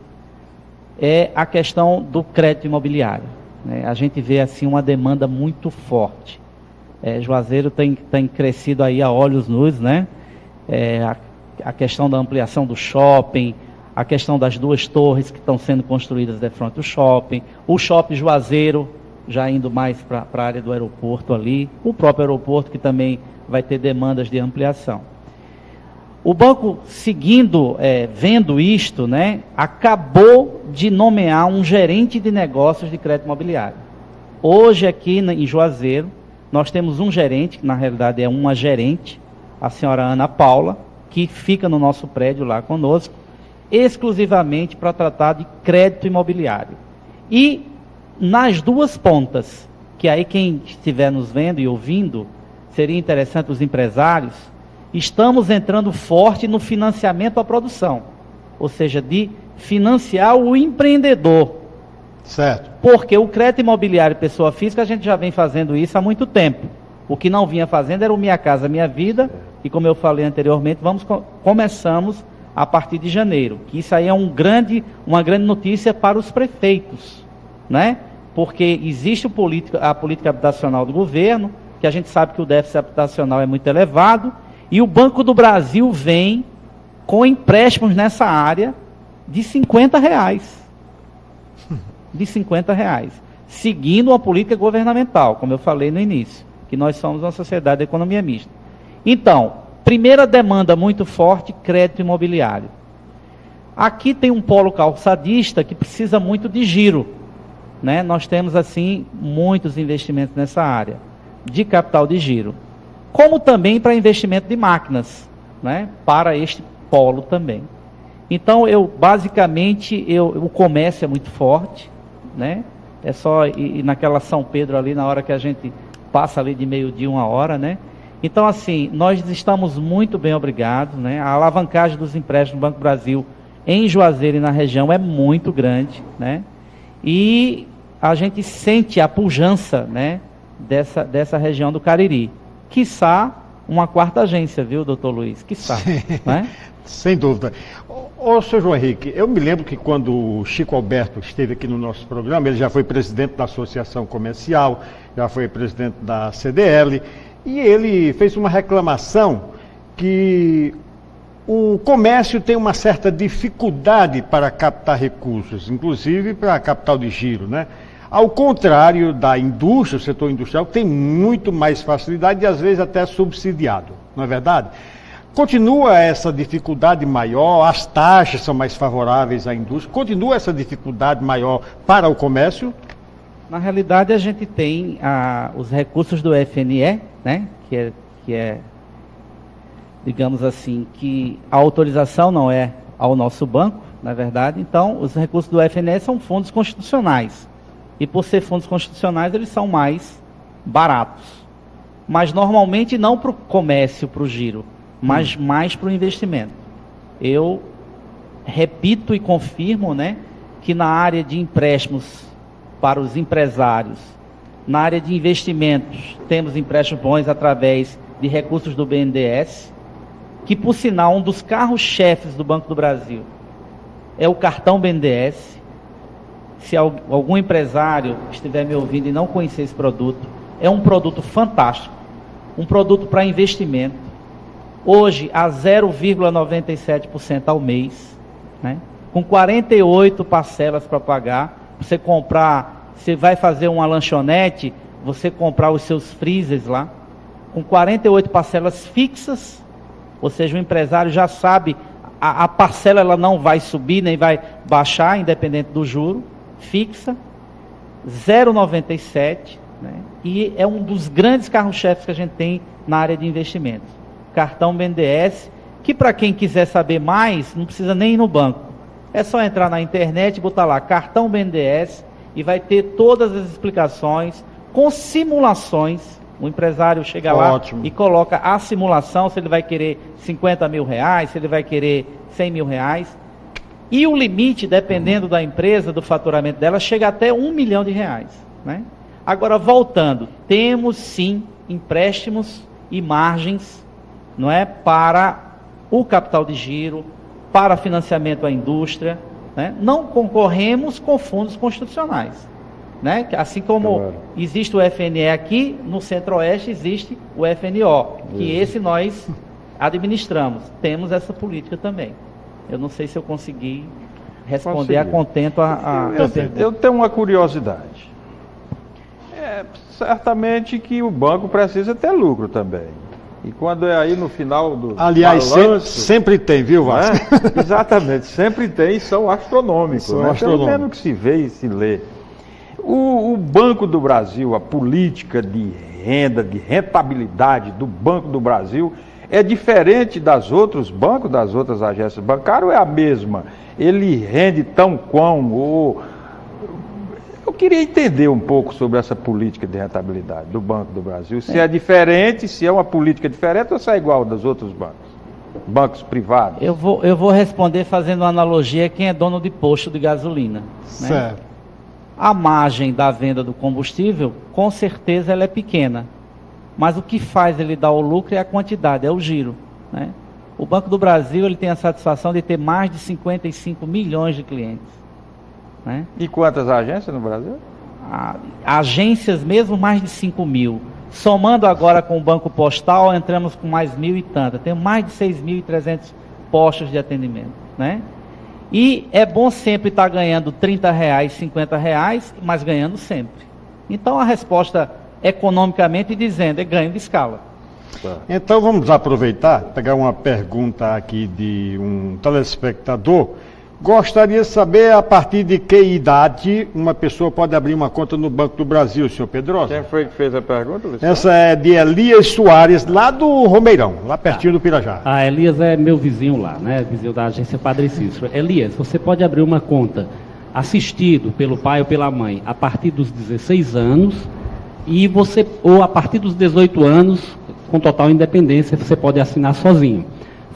[SPEAKER 5] é a questão do crédito imobiliário, né? A gente vê assim uma demanda muito forte. Juazeiro tem crescido aí a olhos nus, né? A questão da ampliação do shopping, a questão das 2 torres que estão sendo construídas de frente ao shopping, o shopping Juazeiro, já indo mais para a área do aeroporto ali, o próprio aeroporto que também vai ter demandas de ampliação. O banco, seguindo, vendo isto, né, acabou de nomear um gerente de negócios de crédito imobiliário. Hoje aqui em Juazeiro, nós temos um gerente, que na realidade é uma gerente, a senhora Ana Paula, que fica no nosso prédio lá conosco, exclusivamente para tratar de crédito imobiliário. E nas duas pontas, que aí quem estiver nos vendo e ouvindo, seria interessante os empresários, estamos entrando forte no financiamento à produção, ou seja, de financiar o empreendedor.
[SPEAKER 2] Certo.
[SPEAKER 5] Porque o crédito imobiliário pessoa física, a gente já vem fazendo isso há muito tempo. O que não vinha fazendo era o Minha Casa Minha Vida, e como eu falei anteriormente, começamos a partir de janeiro, que isso aí é uma grande notícia para os prefeitos, né? Porque existe a política habitacional do governo, que a gente sabe que o déficit habitacional é muito elevado, e o Banco do Brasil vem com empréstimos nessa área de R$50. De R$50. Seguindo uma política governamental, como eu falei no início, que nós somos uma sociedade de economia mista. Então, primeira demanda muito forte, crédito imobiliário. Aqui tem um polo calçadista que precisa muito de giro, né? Nós temos, assim, muitos investimentos nessa área, de capital de giro. Como também para investimento de máquinas, né? Para este polo também. Então, basicamente, o comércio é muito forte, né? É só ir naquela São Pedro ali, na hora que a gente passa ali de meio-dia, 1h, né? Então, assim, nós estamos muito bem obrigados, né? A alavancagem dos empréstimos do Banco do Brasil em Juazeiro e na região é muito grande, né? E a gente sente a pujança, né, dessa região do Cariri. Quiçá uma quarta agência, viu, doutor Luiz? Quiçá, né?
[SPEAKER 2] Sem dúvida. Ô, senhor João Henrique, eu me lembro que quando o Chico Alberto esteve aqui no nosso programa, ele já foi presidente da Associação Comercial, já foi presidente da CDL, e ele fez uma reclamação que o comércio tem uma certa dificuldade para captar recursos, inclusive para capital de giro, né? Ao contrário da indústria, o setor industrial, que tem muito mais facilidade e às vezes até subsidiado, não é verdade? Continua essa dificuldade maior, as taxas são mais favoráveis à indústria, continua essa dificuldade maior para o comércio?
[SPEAKER 5] Na realidade, a gente tem os recursos do FNE, né, que é, digamos assim, que a autorização não é ao nosso banco, na verdade. Então, os recursos do FNE são fundos constitucionais. E por ser fundos constitucionais, eles são mais baratos. Mas normalmente não para o comércio, para o giro, mas mais para o investimento. Eu repito e confirmo, né, que na área de empréstimos para os empresários, na área de investimentos, temos empréstimos bons através de recursos do BNDES, que por sinal, um dos carros-chefes do Banco do Brasil é o cartão BNDES. Se algum empresário estiver me ouvindo e não conhecer esse produto, é um produto fantástico, um produto para investimento, hoje a 0,97% ao mês, né? Com 48 parcelas para pagar. Você comprar, você vai fazer uma lanchonete, você comprar os seus freezers lá, com 48 parcelas fixas, ou seja, o empresário já sabe, a parcela ela não vai subir, nem vai baixar, independente do juro, fixa, 0,97, né? E é um dos grandes carros-chefes que a gente tem na área de investimentos. Cartão BNDES, que para quem quiser saber mais, não precisa nem ir no banco. É só entrar na internet e botar lá, cartão BNDES, e vai ter todas as explicações, com simulações. O empresário chega lá e coloca a simulação, se ele vai querer 50 mil reais, se ele vai querer 100 mil reais. E o limite, dependendo da empresa, do faturamento dela, chega até 1 milhão de reais, né? Agora, voltando, temos sim empréstimos e margens, não é, para o capital de giro, para financiamento à indústria, né? Não concorremos com fundos constitucionais, né? Assim como existe o FNE aqui, no Centro-Oeste existe o FNO, que esse nós administramos. Temos essa política também. Eu não sei se eu consegui responder a contento a pergunta.
[SPEAKER 3] Eu tenho uma curiosidade. Certamente que o banco precisa ter lucro também. E quando é aí no final do
[SPEAKER 2] aliás,
[SPEAKER 3] balanço,
[SPEAKER 2] sempre tem, viu, Vasco?
[SPEAKER 3] Né? Exatamente, sempre tem, são astronômicos.
[SPEAKER 2] São
[SPEAKER 3] né?
[SPEAKER 2] astronômicos.
[SPEAKER 3] Pelo menos que se vê e se lê. O Banco do Brasil, a política de renda, de rentabilidade do Banco do Brasil é diferente das outros bancos, das outras agências bancárias, ou é a mesma? Ele rende tão quão? Eu queria entender um pouco sobre essa política de rentabilidade do Banco do Brasil. Se é diferente, se é uma política diferente ou se é igual dos outros bancos privados.
[SPEAKER 5] Eu vou responder fazendo uma analogia a quem é dono de posto de gasolina. Né?
[SPEAKER 2] Certo.
[SPEAKER 5] A margem da venda do combustível, com certeza ela é pequena. Mas o que faz ele dar o lucro é a quantidade, é o giro. Né? O Banco do Brasil ele tem a satisfação de ter mais de 55 milhões de clientes. Né?
[SPEAKER 3] E quantas agências no Brasil?
[SPEAKER 5] Agências mesmo, mais de 5 mil. Somando agora com o Banco Postal, entramos com mais 1.000 e tanto. Temos mais de 6.300 postos de atendimento. Né? E é bom sempre estar ganhando R$30, R$50, mas ganhando sempre. Então a resposta economicamente dizendo é ganho de escala.
[SPEAKER 2] Então vamos aproveitar, pegar uma pergunta aqui de um telespectador. Gostaria de saber a partir de que idade uma pessoa pode abrir uma conta no Banco do Brasil, senhor Pedrosa?
[SPEAKER 3] Quem foi que fez a pergunta, Luciano?
[SPEAKER 2] Essa é de Elias Soares, lá do Romeirão, lá pertinho do Pirajá.
[SPEAKER 6] Elias é meu vizinho lá, né? Vizinho da agência Padre Cícero. Elias, você pode abrir uma conta assistido pelo pai ou pela mãe a partir dos 16 anos ou a partir dos 18 anos, com total independência, você pode assinar sozinho.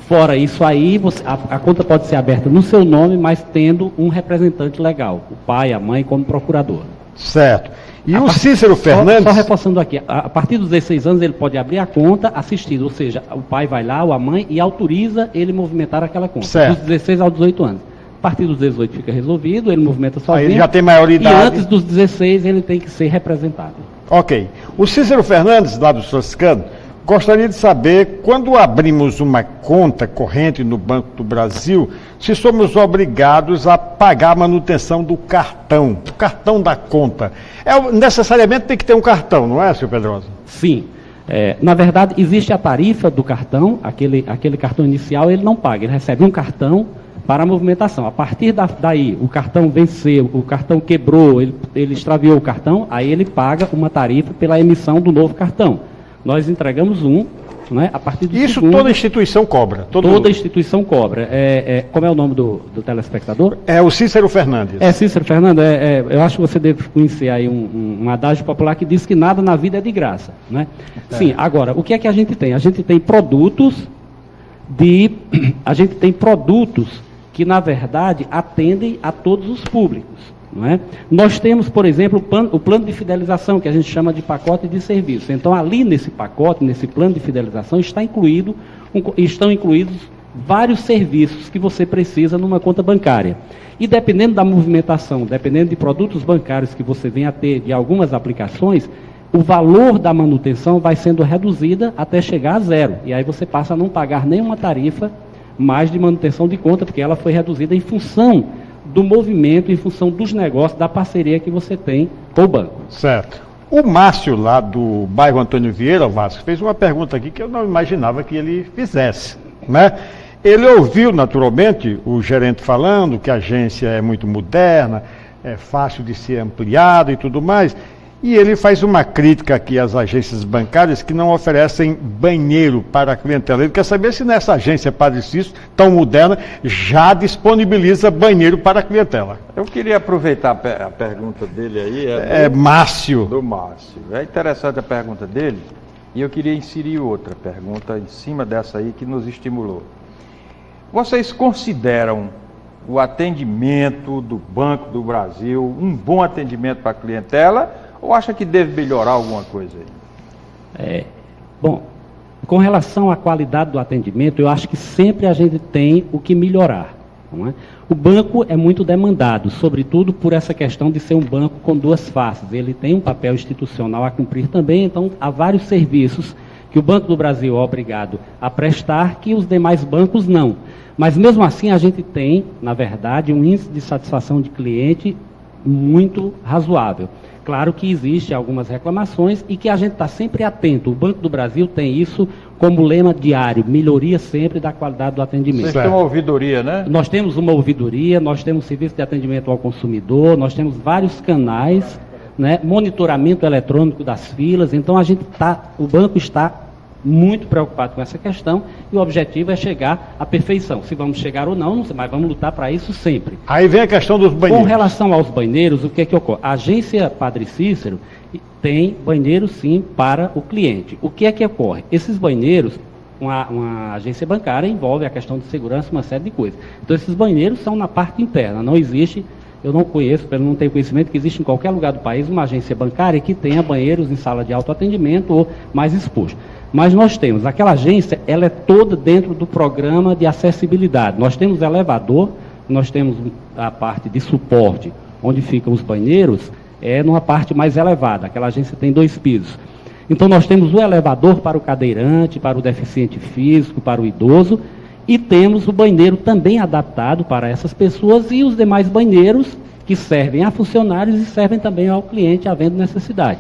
[SPEAKER 6] Fora isso aí, a conta pode ser aberta no seu nome, mas tendo um representante legal, o pai, a mãe, como procurador.
[SPEAKER 2] Certo. E o Cícero Fernandes...
[SPEAKER 6] Só reforçando aqui, a partir dos 16 anos ele pode abrir a conta assistido, ou seja, o pai vai lá, ou a mãe, e autoriza ele movimentar aquela conta.
[SPEAKER 2] Certo.
[SPEAKER 6] Dos 16 aos 18 anos. A partir dos 18 fica resolvido, ele movimenta sozinho.
[SPEAKER 2] Aí ele já tem maioridade.
[SPEAKER 6] E antes dos 16 ele tem que ser representado.
[SPEAKER 2] Ok. O Cícero Fernandes, lá do Franciscano, gostaria de saber, quando abrimos uma conta corrente no Banco do Brasil, se somos obrigados a pagar a manutenção do cartão, o cartão da conta. Necessariamente tem que ter um cartão, não é, senhor Pedrosa?
[SPEAKER 6] Sim. Na verdade, existe a tarifa do cartão, aquele cartão inicial ele não paga, ele recebe um cartão para a movimentação. A partir daí, o cartão venceu, o cartão quebrou, ele extraviou o cartão, aí ele paga uma tarifa pela emissão do novo cartão. Nós entregamos né, a partir do
[SPEAKER 2] Isso
[SPEAKER 6] segundo,
[SPEAKER 2] toda instituição cobra.
[SPEAKER 6] Toda instituição cobra. Como é o nome do telespectador?
[SPEAKER 2] É o Cícero Fernandes.
[SPEAKER 6] Cícero Fernandes, eu acho que você deve conhecer aí um adágio popular que diz que nada na vida é de graça. Né? Sim, agora, o que é que a gente tem? A gente tem produtos que, na verdade, atendem a todos os públicos. Não é? Nós temos, por exemplo, o plano de fidelização, que a gente chama de pacote de serviço. Então, ali nesse pacote, nesse plano de fidelização, estão incluídos vários serviços que você precisa numa conta bancária. E dependendo da movimentação, dependendo de produtos bancários que você venha a ter, de algumas aplicações, o valor da manutenção vai sendo reduzida até chegar a zero. E aí você passa a não pagar nenhuma tarifa mais de manutenção de conta, porque ela foi reduzida em função do movimento, em função dos negócios, da parceria que você tem com o banco.
[SPEAKER 2] Certo. O Márcio, lá do bairro Antônio Vieira, Vasco, fez uma pergunta aqui que eu não imaginava que ele fizesse. Né? Ele ouviu, naturalmente, o gerente falando que a agência é muito moderna, é fácil de ser ampliada e tudo mais. E ele faz uma crítica aqui às agências bancárias que não oferecem banheiro para a clientela. Ele quer saber se nessa agência Padre Cícero, tão moderna, já disponibiliza banheiro para a clientela.
[SPEAKER 3] Eu queria aproveitar a pergunta dele aí.
[SPEAKER 2] Márcio.
[SPEAKER 3] Do Márcio. É interessante a pergunta dele e eu queria inserir outra pergunta em cima dessa aí que nos estimulou. Vocês consideram o atendimento do Banco do Brasil um bom atendimento para a clientela? Ou acha que deve melhorar alguma coisa aí?
[SPEAKER 6] Bom, com relação à qualidade do atendimento, eu acho que sempre a gente tem o que melhorar. Não é? O banco é muito demandado, sobretudo por essa questão de ser um banco com duas faces. Ele tem um papel institucional a cumprir também, então há vários serviços que o Banco do Brasil é obrigado a prestar que os demais bancos não. Mas mesmo assim a gente tem, na verdade, um índice de satisfação de cliente muito razoável. Claro que existem algumas reclamações e que a gente está sempre atento. O Banco do Brasil tem isso como lema diário, melhoria sempre da qualidade do atendimento.
[SPEAKER 3] Vocês têm uma ouvidoria, né?
[SPEAKER 6] Nós temos uma ouvidoria, nós temos serviço de atendimento ao consumidor, nós temos vários canais, né, monitoramento eletrônico das filas. Então o banco está muito preocupado com essa questão e o objetivo é chegar à perfeição. Se vamos chegar ou não sei, mas vamos lutar para isso sempre.
[SPEAKER 2] Aí vem a questão dos banheiros.
[SPEAKER 6] Com relação aos banheiros, o que é que ocorre? A agência Padre Cícero tem banheiros sim para o cliente. O que é que ocorre? Esses banheiros, uma agência bancária envolve a questão de segurança, uma série de coisas. Então esses banheiros são na parte interna, não existe. Eu não conheço, não tenho conhecimento que existe em qualquer lugar do país uma agência bancária que tenha banheiros em sala de autoatendimento ou mais exposto. Mas nós temos, aquela agência, ela é toda dentro do programa de acessibilidade. Nós temos elevador, nós temos a parte de suporte, onde ficam os banheiros, numa parte mais elevada. Aquela agência tem 2 pisos. Então nós temos o elevador para o cadeirante, para o deficiente físico, para o idoso, e temos o banheiro também adaptado para essas pessoas e os demais banheiros que servem a funcionários e servem também ao cliente, havendo necessidade.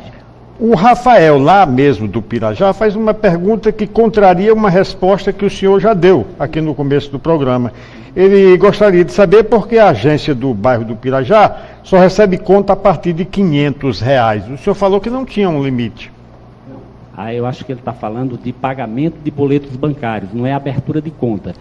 [SPEAKER 2] O Rafael, lá mesmo do Pirajá, faz uma pergunta que contraria uma resposta que o senhor já deu aqui no começo do programa. Ele gostaria de saber por que a agência do bairro do Pirajá só recebe conta a partir de R$500. O senhor falou que não tinha um limite.
[SPEAKER 6] Eu acho que ele está falando de pagamento de boletos bancários, não é abertura de conta.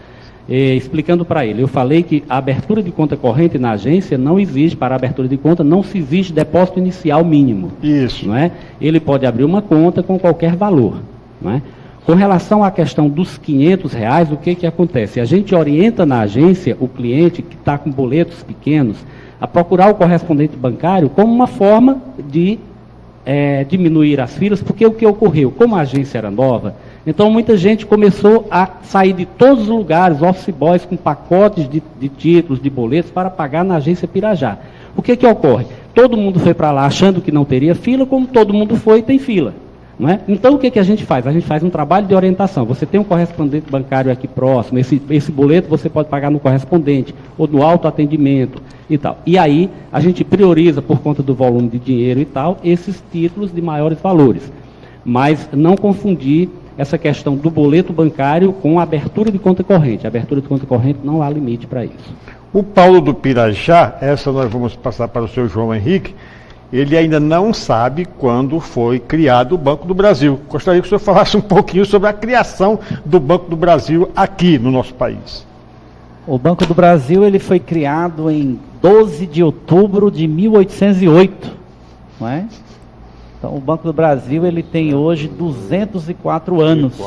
[SPEAKER 6] Explicando para ele, eu falei que a abertura de conta corrente na agência não existe, para a abertura de conta não se exige depósito inicial mínimo.
[SPEAKER 2] Isso.
[SPEAKER 6] Não é? Ele pode abrir uma conta com qualquer valor. Não é? Com relação à questão dos R$500, o que acontece? A gente orienta na agência o cliente que está com boletos pequenos a procurar o correspondente bancário como uma forma de diminuir as filas, porque o que ocorreu? Como a agência era nova, então muita gente começou a sair de todos os lugares, office boys com pacotes de títulos, de boletos para pagar na agência Pirajá. O que ocorre? Todo mundo foi para lá achando que não teria fila, como todo mundo foi, tem fila. Não é? Então o que a gente faz? A gente faz um trabalho de orientação. Você tem um correspondente bancário aqui próximo, esse boleto você pode pagar no correspondente, ou no autoatendimento e tal. E aí a gente prioriza, por conta do volume de dinheiro e tal, esses títulos de maiores valores. Mas não confundir essa questão do boleto bancário com a abertura de conta corrente. A abertura de conta corrente não há limite para isso.
[SPEAKER 2] O Paulo do Pirajá, essa nós vamos passar para o seu João Henrique, ele ainda não sabe quando foi criado o Banco do Brasil. Gostaria que o senhor falasse um pouquinho sobre a criação do Banco do Brasil aqui no nosso país.
[SPEAKER 5] O Banco do Brasil ele foi criado em 12 de outubro de 1808, não é? Então, o Banco do Brasil ele tem hoje 204 anos.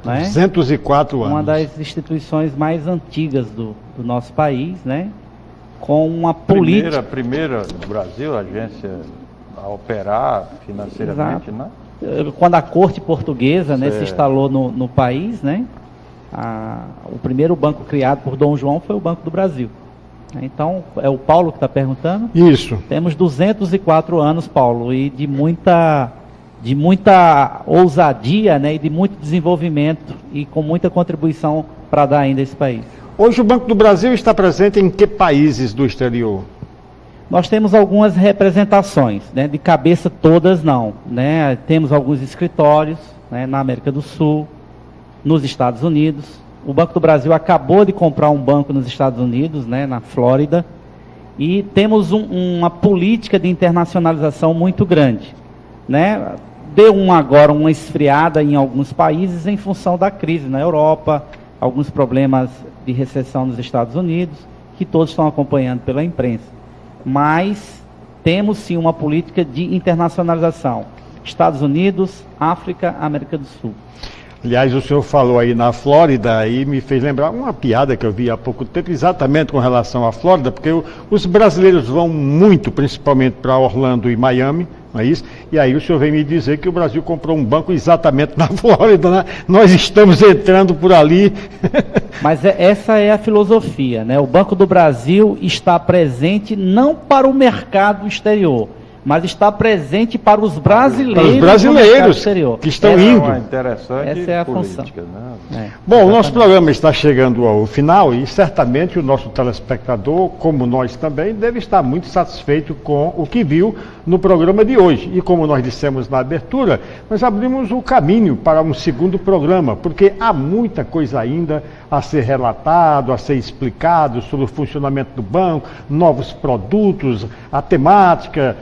[SPEAKER 5] Não é?
[SPEAKER 2] 204 anos.
[SPEAKER 5] Uma das instituições mais antigas do nosso país, né? Com uma política...
[SPEAKER 3] Primeira do Brasil, a agência a operar financeiramente, né?
[SPEAKER 5] Quando a corte portuguesa, né, se instalou no país, né? O primeiro banco criado por Dom João foi o Banco do Brasil. Então, é o Paulo que está perguntando?
[SPEAKER 2] Isso.
[SPEAKER 5] Temos 204 anos, Paulo, e de muita ousadia, né, e de muito desenvolvimento e com muita contribuição para dar ainda a esse país.
[SPEAKER 2] Hoje o Banco do Brasil está presente em que países do exterior?
[SPEAKER 5] Nós temos algumas representações, né, de cabeça todas não, né? Temos alguns escritórios, né, na América do Sul, nos Estados Unidos. O Banco do Brasil acabou de comprar um banco nos Estados Unidos, né, na Flórida, e temos uma política de internacionalização muito grande, né? Deu agora uma esfriada em alguns países em função da crise na Europa, alguns problemas de recessão nos Estados Unidos, que todos estão acompanhando pela imprensa. Mas temos sim uma política de internacionalização. Estados Unidos, África, América do Sul.
[SPEAKER 2] Aliás, o senhor falou aí na Flórida e me fez lembrar uma piada que eu vi há pouco tempo, exatamente com relação à Flórida, porque os brasileiros vão muito, principalmente para Orlando e Miami, não é isso? E aí o senhor vem me dizer que o Brasil comprou um banco exatamente na Flórida, né? Nós estamos entrando por ali.
[SPEAKER 5] Mas essa é a filosofia, né? O Banco do Brasil está presente não para o mercado exterior, mas está presente para os brasileiros,
[SPEAKER 2] para os brasileiros que estão indo.
[SPEAKER 3] Essa
[SPEAKER 5] é a
[SPEAKER 3] política,
[SPEAKER 5] função.
[SPEAKER 3] Né?
[SPEAKER 2] Bom, o nosso programa está chegando ao final e certamente o nosso telespectador, como nós também, deve estar muito satisfeito com o que viu no programa de hoje. E como nós dissemos na abertura, nós abrimos o caminho para um segundo programa, porque há muita coisa ainda a ser relatado, a ser explicado sobre o funcionamento do banco, novos produtos, a temática,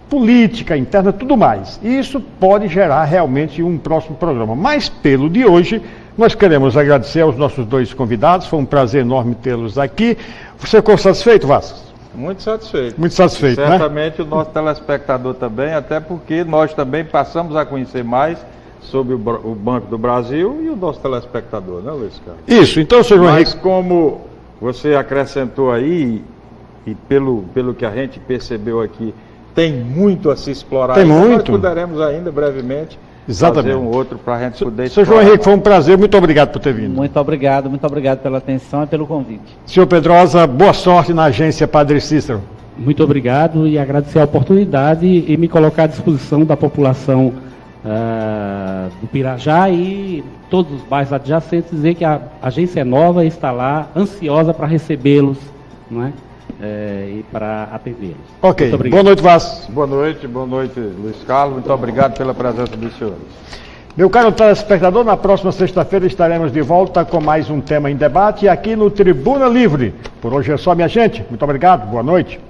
[SPEAKER 2] política interna, tudo mais. E isso pode gerar realmente um próximo programa. Mas pelo de hoje, nós queremos agradecer aos nossos dois convidados, foi um prazer enorme tê-los aqui. Você ficou satisfeito, Vasco?
[SPEAKER 3] Muito satisfeito.
[SPEAKER 2] Muito satisfeito, né?
[SPEAKER 3] Certamente o nosso telespectador também, até porque nós também passamos a conhecer mais sobre o Banco do Brasil e o nosso telespectador, né, Luiz Carlos?
[SPEAKER 2] Isso, então, senhor João Henrique...
[SPEAKER 3] Mas como você acrescentou aí, e pelo que a gente percebeu aqui, tem muito a se explorar.
[SPEAKER 2] Tem muito.
[SPEAKER 3] Nós poderemos ainda brevemente fazer um outro para a gente poder
[SPEAKER 2] explorar. Senhor João Henrique, foi um prazer, muito obrigado por ter vindo.
[SPEAKER 5] Muito obrigado pela atenção e pelo convite.
[SPEAKER 2] Senhor Pedrosa, boa sorte na agência Padre Cícero.
[SPEAKER 6] Muito obrigado e agradecer a oportunidade e me colocar à disposição da população do Pirajá e todos os bairros adjacentes, dizer que a agência é nova e está lá, ansiosa para recebê-los, não é? E para atendê-los.
[SPEAKER 2] Ok, boa noite, Vasco.
[SPEAKER 3] Boa noite, Luiz Carlos, muito obrigado pela presença dos senhores.
[SPEAKER 2] Meu caro telespectador, na próxima sexta-feira estaremos de volta com mais um tema em debate aqui no Tribuna Livre. Por hoje é só, minha gente. Muito obrigado, boa noite.